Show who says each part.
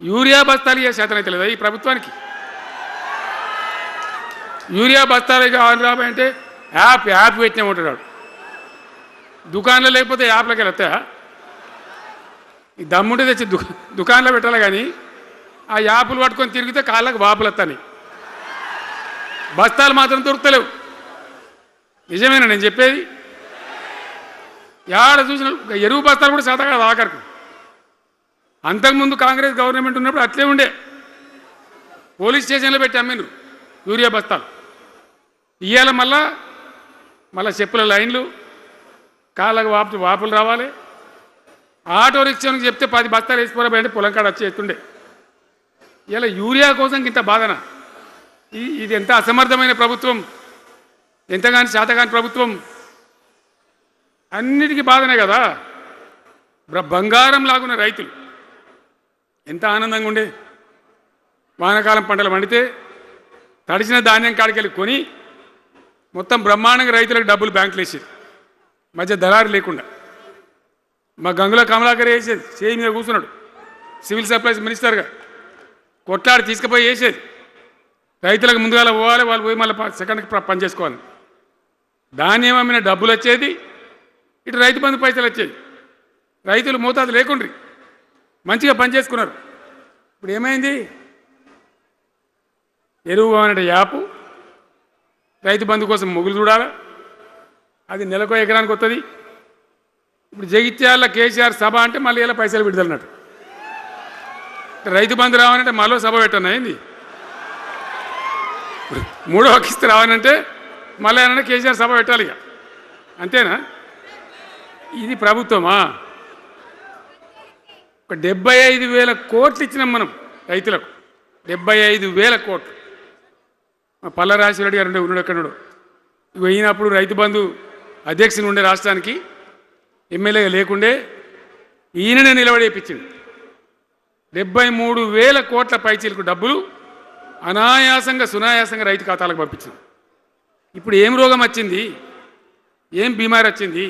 Speaker 1: Urea బస్తాలు ఇయ్యే శాతం అయితే లేదా ఈ ప్రభుత్వానికి? యూరియా బస్తాలు కావాలి రాబోయంటే యాప్ పెట్టినామంటాడు. దుకాణంలో లేకపోతే యాప్లోకి వెళ్తాయా? ఈ దమ్ముంటే తెచ్చి దుకాణంలో పెట్టాలి, కానీ ఆ యాప్లు పట్టుకొని తిరిగితే కాళ్ళకు వాపులు వస్తాయి. బస్తాలు మాత్రం దొరుకుతలేవు. నిజమేనా నేను చెప్పేది? యాడ చూసిన ఎరువు బస్తాలు కూడా శాతం కాదు ఆఖరికి. అంతకుముందు కాంగ్రెస్ గవర్నమెంట్ ఉన్నప్పుడు అట్లే ఉండే, పోలీస్ స్టేషన్లో పెట్టి అమ్మిండ్రు యూరియా బస్తాలు. ఇవాళ మళ్ళా చెప్పుల లైన్లు, కాళ్ళకు వాపులు రావాలి. ఆటో రిక్షానికి చెప్తే 10 బస్తాలు వేసిపోరాబోయంటే పొలం కాడ వచ్చి ఎత్తుండే. ఇలా యూరియా కోసం ఇంత బాధన? ఇది ఎంత అసమర్థమైన ప్రభుత్వం, ఎంతగాని శాతగాని ప్రభుత్వం. అన్నిటికీ బాధనే కదా. బంగారం లాగున్న రైతులు ఎంత ఆనందంగా ఉండే. వానాకాలం పంటలు పండితే తడిసిన ధాన్యం కాడికెళ్ళి కొని మొత్తం బ్రహ్మాండంగా రైతులకు డబ్బులు బ్యాంకులు వేసేది, మధ్య దళారు లేకుండా. మా గంగుల కమలాకర్ వేసేది, చేయి మీద కూర్చున్నాడు సివిల్ సప్లైస్ మినిస్టర్గా, కొట్లాడి తీసుకుపోయి వేసేది. రైతులకు ముందుగా పోవాలి, వాళ్ళు పోయి మళ్ళీ సెకండ్కి పని చేసుకోవాలి. ధాన్యం అమ్మిన డబ్బులు వచ్చేది, ఇటు రైతు బంధు పైసలు వచ్చేది. రైతులు మోతాదు లేకుండ్రి, మంచిగా పని చేసుకున్నారు. ఇప్పుడు ఏమైంది? ఎరువు అనే యాపు, రైతు బంధు కోసం మొగులు చూడాలా, అది నెలకో ఎకరానికి వస్తుంది. ఇప్పుడు జగిత్యాల కేసీఆర్ సభ అంటే మళ్ళీ ఇలా పైసలు విడుదలన్నట్టు. రైతు బంధు రావాలంటే మళ్ళీ సభ పెట్టన్నా ఏంది? మూడో కిస్తు రావాలంటే మళ్ళీ ఏమన్నా కేసీఆర్ సభ పెట్టాలి ఇక, అంతేనా? ఇది ప్రభుత్వమా? ఒక 75,000 కోట్లు ఇచ్చినాం మనం రైతులకు, 75,000 కోట్లు. మా పల్లరాజశేఖర రెడ్డి గారు ఉండే ఉన్నాడు ఎక్కడున్నాడు, ఇక అయినప్పుడు రైతు బంధు అధ్యక్షుని ఉండే రాష్ట్రానికి ఎమ్మెల్యేగా లేకుండే ఈయననే నిలబడేపించింది. 73,000 కోట్ల పైచీలకు డబ్బులు అనాయాసంగా సునాయాసంగా రైతు ఖాతాలకు పంపించింది. ఇప్పుడు ఏం రోగం వచ్చింది, ఏం బీమారి వచ్చింది?